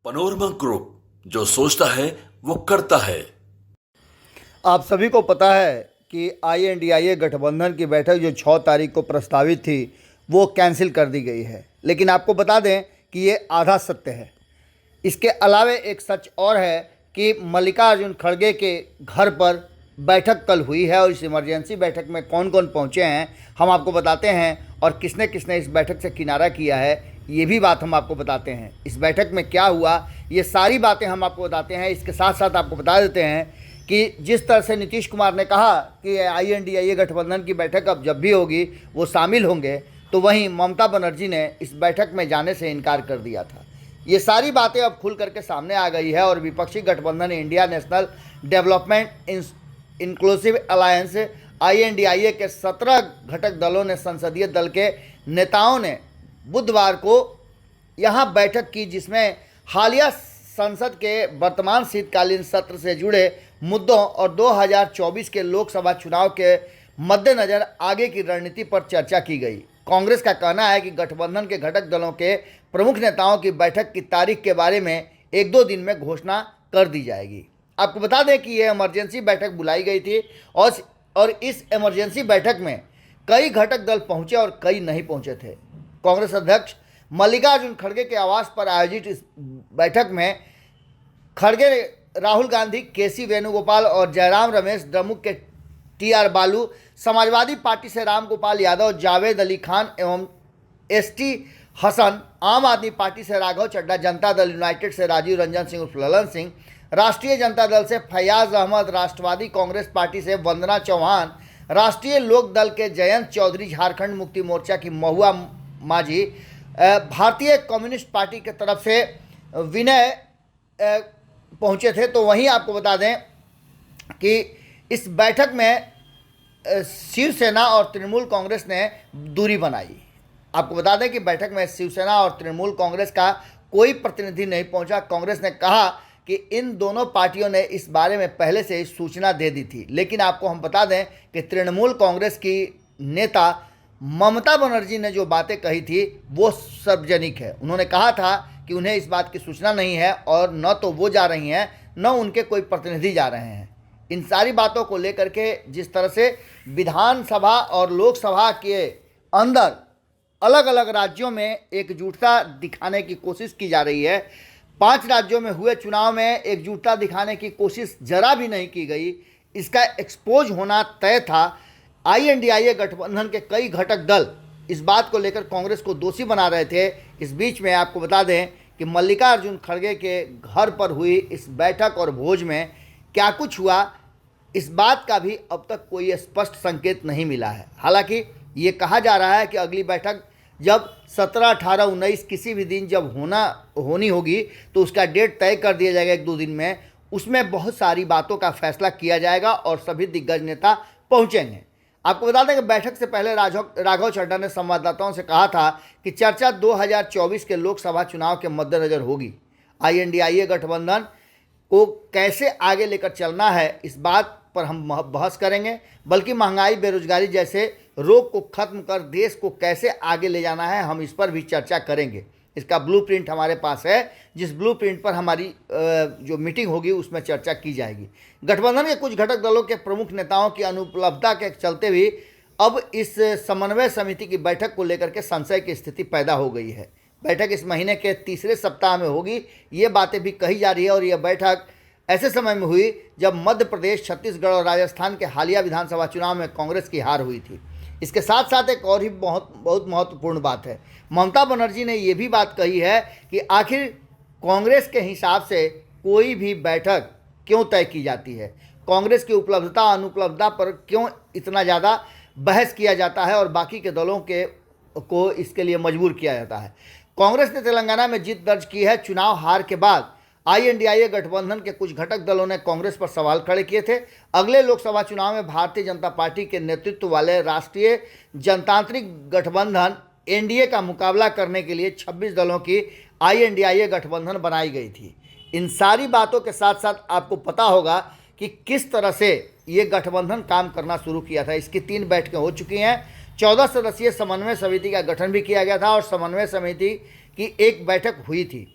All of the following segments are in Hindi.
पनोरमा ग्रुप, जो सोचता है वो करता है। आप सभी को पता है कि INDIA गठबंधन की बैठक जो 6 तारीख को प्रस्तावित थी वो कैंसिल कर दी गई है। लेकिन आपको बता दें कि ये आधा सत्य है। इसके अलावे एक सच और है कि मल्लिकार्जुन खड़गे के घर पर बैठक कल हुई है और इस इमरजेंसी बैठक में कौन कौन पहुंचे हैं हम आपको बताते हैं, और किसने किसने इस बैठक से किनारा किया है ये भी बात हम आपको बताते हैं। इस बैठक में क्या हुआ ये सारी बातें हम आपको बताते हैं। इसके साथ साथ आपको बता देते हैं कि जिस तरह से नीतीश कुमार ने कहा कि INDIA गठबंधन की बैठक अब जब भी होगी वो शामिल होंगे, तो वहीं ममता बनर्जी ने इस बैठक में जाने से इनकार कर दिया था। ये सारी बातें अब खुल करके सामने आ गई है और विपक्षी गठबंधन India national development inclusive alliance INDIA के 17 घटक दलों ने संसदीय दल के नेताओं ने बुधवार को यहाँ बैठक की, जिसमें हालिया संसद के वर्तमान शीतकालीन सत्र से जुड़े मुद्दों और 2024 के लोकसभा चुनाव के मद्देनज़र आगे की रणनीति पर चर्चा की गई। कांग्रेस का कहना है कि गठबंधन के घटक दलों के प्रमुख नेताओं की बैठक की तारीख के बारे में 1-2 दिन में घोषणा कर दी जाएगी। आपको बता दें कि यह इमरजेंसी बैठक बुलाई गई थी और इस इमरजेंसी बैठक में कई घटक दल पहुंचे और कई नहीं पहुंचे थे। कांग्रेस अध्यक्ष मल्लिकार्जुन खड़गे के आवास पर आयोजित इस बैठक में खड़गे, राहुल गांधी, KC वेणुगोपाल और जयराम रमेश, द्रमुक के TR बालू, समाजवादी पार्टी से रामगोपाल यादव, जावेद अली खान एवं ST हसन, आम आदमी पार्टी से राघव चड्ढा, जनता दल यूनाइटेड से राजीव रंजन सिंह उर्फ ललन सिंह, राष्ट्रीय जनता दल से फैयाज अहमद, राष्ट्रवादी कांग्रेस पार्टी से वंदना चौहान, राष्ट्रीय लोक दल के जयंत चौधरी, झारखंड मुक्ति मोर्चा की महुआ माझी, भारतीय कम्युनिस्ट पार्टी की तरफ से विनय पहुंचे थे। तो वहीं आपको बता दें कि इस बैठक में शिवसेना और तृणमूल कांग्रेस ने दूरी बनाई। आपको बता दें कि बैठक में शिवसेना और तृणमूल कांग्रेस का कोई प्रतिनिधि नहीं पहुंचा। कांग्रेस ने कहा कि इन दोनों पार्टियों ने इस बारे में पहले से ही सूचना दे दी थी। लेकिन आपको हम बता दें कि तृणमूल कांग्रेस की नेता ममता बनर्जी ने जो बातें कही थी वो सार्वजनिक है। उन्होंने कहा था कि उन्हें इस बात की सूचना नहीं है और न तो वो जा रही हैं न उनके कोई प्रतिनिधि जा रहे हैं। इन सारी बातों को लेकर के जिस तरह से विधानसभा और लोकसभा के अंदर अलग अलग राज्यों में एकजुटता दिखाने की कोशिश की जा रही है, 5 राज्यों में हुए चुनाव में एकजुटता दिखाने की कोशिश जरा भी नहीं की गई। इसका एक्सपोज होना तय था। INDIA गठबंधन के कई घटक दल इस बात को लेकर कांग्रेस को दोषी बना रहे थे। इस बीच में आपको बता दें कि मल्लिकार्जुन खड़गे के घर पर हुई इस बैठक और भोज में क्या कुछ हुआ, इस बात का भी अब तक कोई स्पष्ट संकेत नहीं मिला है। हालांकि ये कहा जा रहा है कि अगली बैठक जब 17, 18, 19 किसी भी दिन जब होनी होगी तो उसका डेट तय कर दिया जाएगा 1-2 दिन में। उसमें बहुत सारी बातों का फैसला किया जाएगा और सभी दिग्गज नेता पहुंचेंगे। आपको बता दें कि बैठक से पहले राघव चड्ढा ने संवाददाताओं से कहा था कि चर्चा 2024 के लोकसभा चुनाव के मद्देनज़र होगी। INDIA गठबंधन को कैसे आगे लेकर चलना है इस बात पर हम बहस करेंगे, बल्कि महंगाई, बेरोजगारी जैसे रोग को खत्म कर देश को कैसे आगे ले जाना है हम इस पर भी चर्चा करेंगे। इसका ब्लूप्रिंट हमारे पास है, जिस ब्लूप्रिंट पर हमारी जो मीटिंग होगी उसमें चर्चा की जाएगी। गठबंधन के कुछ घटक दलों के प्रमुख नेताओं की अनुपलब्धता के चलते भी अब इस समन्वय समिति की बैठक को लेकर के संशय की स्थिति पैदा हो गई है। बैठक इस महीने के तीसरे सप्ताह में होगी, ये बातें भी कही जा रही है। और यह बैठक ऐसे समय में हुई जब मध्य प्रदेश, छत्तीसगढ़ और राजस्थान के हालिया विधानसभा चुनाव में कांग्रेस की हार हुई थी। इसके साथ साथ एक और ही बहुत महत्वपूर्ण बात है। ममता बनर्जी ने ये भी बात कही है कि आखिर कांग्रेस के हिसाब से कोई भी बैठक क्यों तय की जाती है, कांग्रेस की उपलब्धता अनुपलब्धता पर क्यों इतना ज़्यादा बहस किया जाता है और बाकी के दलों को इसके लिए मजबूर किया जाता है। कांग्रेस ने तेलंगाना में जीत दर्ज की है। चुनाव हार के बाद INDIA गठबंधन के कुछ घटक दलों ने कांग्रेस पर सवाल खड़े किए थे। अगले लोकसभा चुनाव में भारतीय जनता पार्टी के नेतृत्व वाले राष्ट्रीय जनतांत्रिक गठबंधन NDA का मुकाबला करने के लिए 26 दलों की INDIA गठबंधन बनाई गई थी। इन सारी बातों के साथ साथ आपको पता होगा कि किस तरह से ये गठबंधन काम करना शुरू किया था। इसकी 3 बैठकें हो चुकी हैं। 14 सदस्यीय समन्वय समिति का गठन भी किया गया था और समन्वय समिति की एक बैठक हुई थी।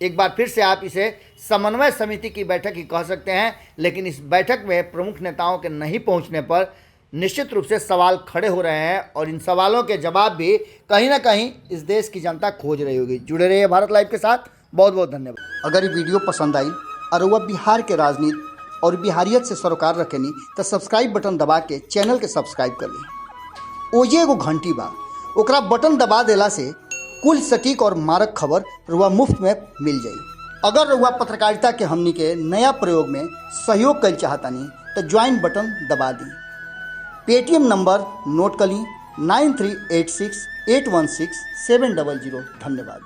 एक बार फिर से आप इसे समन्वय समिति की बैठक ही कह सकते हैं, लेकिन इस बैठक में प्रमुख नेताओं के नहीं पहुंचने पर निश्चित रूप से सवाल खड़े हो रहे हैं और इन सवालों के जवाब भी कहीं ना कहीं इस देश की जनता खोज रही होगी। जुड़े रहिए भारत लाइव के साथ। बहुत बहुत धन्यवाद। अगर ये वीडियो पसंद आई और वह बिहार के राजनीति और बिहारियत से सरोकार रखेनी तो सब्सक्राइब बटन दबा के चैनल के सब्सक्राइब कर ली। ओजे एगो घंटी बा, ओकरा बटन दबा देला से कुल सटीक और मारक खबर रुआ मुफ्त में मिल जाई। अगर रुआ पत्रकारिता के हमनी के नया प्रयोग में सहयोग कर चाहतानी तो ज्वाइन बटन दबा दी। पेटीएम नंबर नोट कर ली 9386816700। धन्यवाद।